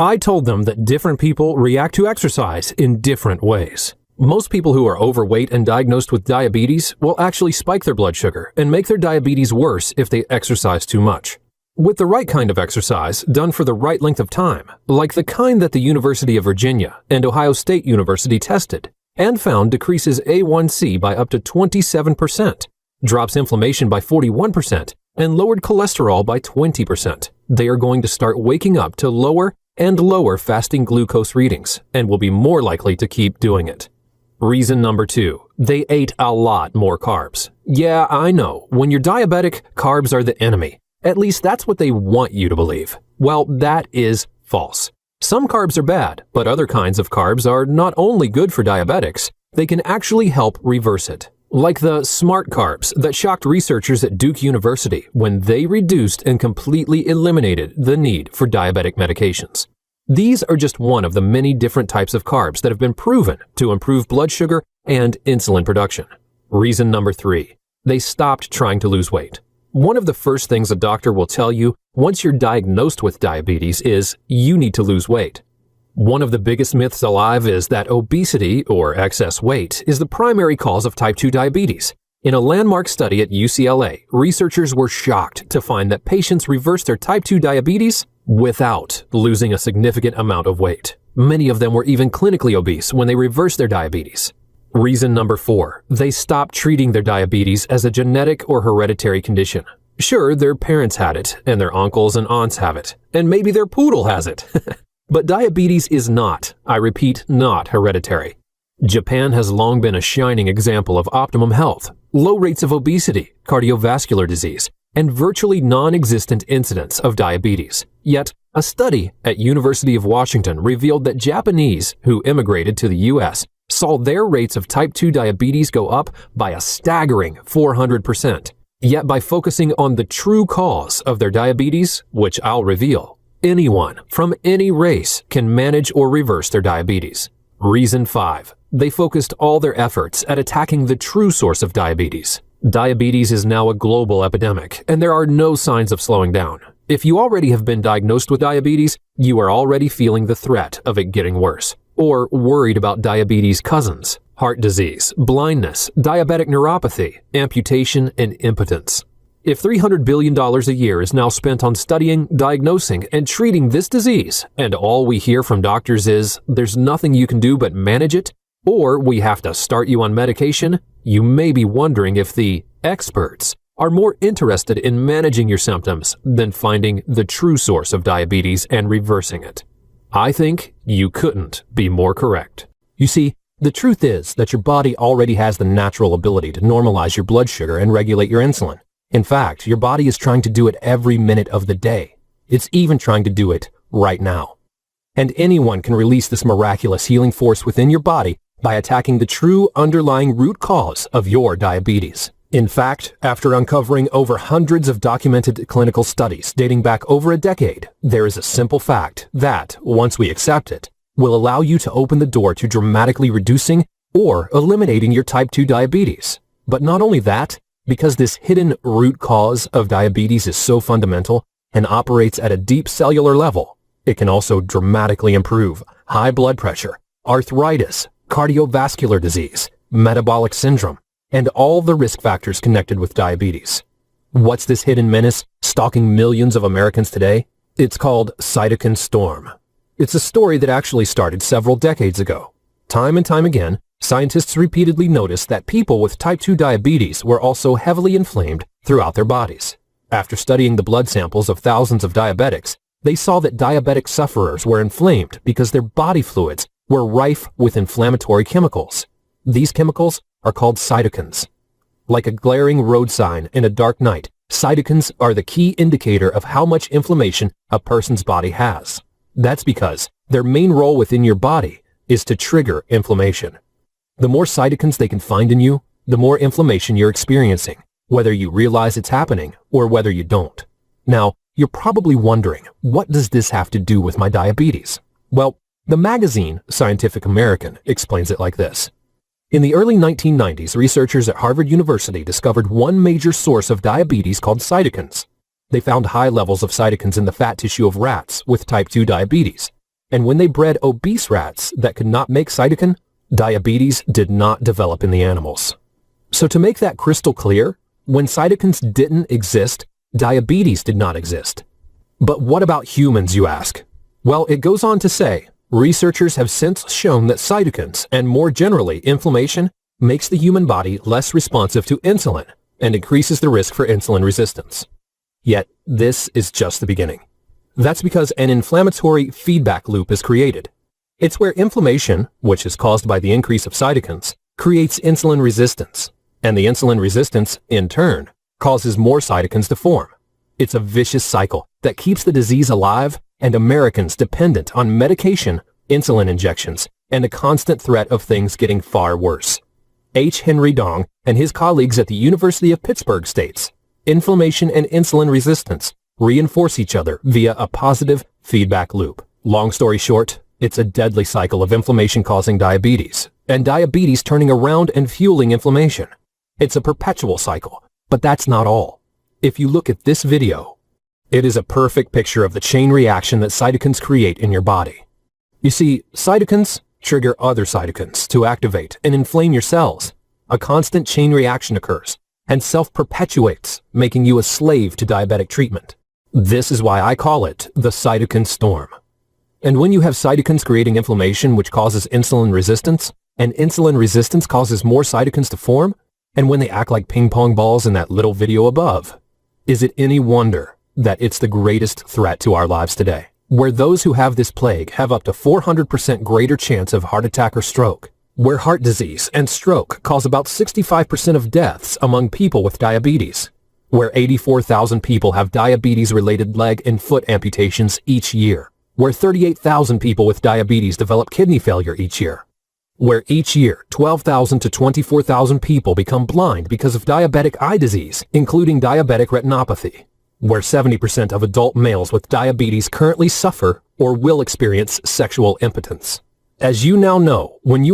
I told them that different people react to exercise in different ways. Most people who are overweight and diagnosed with diabetes will actually spike their blood sugar and make their diabetes worse if they exercise too much. With the right kind of exercise, done for the right length of time, like the kind that the University of Virginia and Ohio State University tested, and found decreases A1C by up to 27%, drops inflammation by 41%, and lowered cholesterol by 20%, they are going to start waking up to lower and lower fasting glucose readings and will be more likely to keep doing it. Reason number 2, they ate a lot more carbs. Yeah, I know, when you're diabetic, carbs are the enemy. At least that's what they want you to believe. Well, that is false. Some carbs are bad, but other kinds of carbs are not only good for diabetics, they can actually help reverse it. Like the smart carbs that shocked researchers at Duke University when they reduced and completely eliminated the need for diabetic medications. These are just one of the many different types of carbs that have been proven to improve blood sugar and insulin production. Reason number 3, they stopped trying to lose weight. One of the first things a doctor will tell you once you're diagnosed with diabetes is you need to lose weight. One of the biggest myths alive is that obesity, or excess weight, is the primary cause of type 2 diabetes. In a landmark study at UCLA, researchers were shocked to find that patients reversed their type 2 diabetes without losing a significant amount of weight. Many of them were even clinically obese when they reversed their diabetes. Reason number 4, they stopped treating their diabetes as a genetic or hereditary condition. Sure, their parents had it, and their uncles and aunts have it, and maybe their poodle has it. But diabetes is not, I repeat, not hereditary. Japan has long been a shining example of optimum health, low rates of obesity, cardiovascular disease, and virtually non-existent incidence of diabetes. Yet, a study at University of Washington revealed that Japanese who immigrated to the U.S. saw their rates of type 2 diabetes go up by a staggering 400%. Yet by focusing on the true cause of their diabetes, which I'll reveal, anyone from any race can manage or reverse their diabetes. Reason 5, they focused all their efforts at attacking the true source of diabetes. Diabetes is now a global epidemic, and there are no signs of slowing down. If you already have been diagnosed with diabetes, you are already feeling the threat of it getting worse, or worried about diabetes cousins, heart disease, blindness, diabetic neuropathy, amputation, and impotence. If $300 billion a year is now spent on studying, diagnosing, and treating this disease, and all we hear from doctors is there's nothing you can do but manage it, or we have to start you on medication, you may be wondering if the experts are more interested in managing your symptoms than finding the true source of diabetes and reversing it. I think you couldn't be more correct. You see, the truth is that your body already has the natural ability to normalize your blood sugar and regulate your insulin. In fact, your body is trying to do it every minute of the day. It's even trying to do it right now. And anyone can release this miraculous healing force within your body by attacking the true underlying root cause of your diabetes. In fact, after uncovering over hundreds of documented clinical studies dating back over a decade, there is a simple fact that, once we accept it, will allow you to open the door to dramatically reducing or eliminating your type 2 diabetes. But not only that, because this hidden root cause of diabetes is so fundamental and operates at a deep cellular level, it can also dramatically improve high blood pressure, arthritis, cardiovascular disease, metabolic syndrome, and all the risk factors connected with diabetes. What's this hidden menace stalking millions of Americans today? It's called cytokine storm. It's a story that actually started several decades ago. Time and time again, scientists repeatedly noticed that people with type 2 diabetes were also heavily inflamed throughout their bodies. After studying the blood samples of thousands of diabetics, they saw that diabetic sufferers were inflamed because their body fluids were rife with inflammatory chemicals. These chemicals are called cytokines. Like a glaring road sign in a dark night, cytokines are the key indicator of how much inflammation a person's body has. That's because their main role within your body is to trigger inflammation. The more cytokines they can find in you, the more inflammation you're experiencing, whether you realize it's happening or whether you don't. Now, you're probably wondering, what does this have to do with my diabetes? Well, the magazine Scientific American explains it like this. In the early 1990s, researchers at Harvard University discovered one major source of diabetes called cytokines. They found high levels of cytokines in the fat tissue of rats with type 2 diabetes. And when they bred obese rats that could not make cytokine, diabetes did not develop in the animals. So to make that crystal clear, when cytokines didn't exist, diabetes did not exist. But what about humans, you ask? Well, it goes on to say, researchers have since shown that cytokines, and more generally inflammation, makes the human body less responsive to insulin and increases the risk for insulin resistance. Yet, this is just the beginning. That's because an inflammatory feedback loop is created. It's where inflammation, which is caused by the increase of cytokines, creates insulin resistance, and the insulin resistance, in turn, causes more cytokines to form. It's a vicious cycle that keeps the disease alive and Americans dependent on medication, insulin injections, and a constant threat of things getting far worse. H. Henry Dong and his colleagues at the University of Pittsburgh states, inflammation and insulin resistance reinforce each other via a positive feedback loop. Long story short, it's a deadly cycle of inflammation causing diabetes, and diabetes turning around and fueling inflammation. It's a perpetual cycle, but that's not all. If you look at this video, it is a perfect picture of the chain reaction that cytokines create in your body. You see, cytokines trigger other cytokines to activate and inflame your cells. A constant chain reaction occurs and self-perpetuates, making you a slave to diabetic treatment. This is why I call it the cytokine storm. And when you have cytokines creating inflammation which causes insulin resistance, and insulin resistance causes more cytokines to form, and when they act like ping pong balls in that little video above, is it any wonder that it's the greatest threat to our lives today, where those who have this plague have up to 400% greater chance of heart attack or stroke, where heart disease and stroke cause about 65% of deaths among people with diabetes, where 84,000 people have diabetes-related leg and foot amputations each year, where 38,000 people with diabetes develop kidney failure each year, where each year 12,000 to 24,000 people become blind because of diabetic eye disease, including diabetic retinopathy, where 70% of adult males with diabetes currently suffer or will experience sexual impotence. As you now know, when you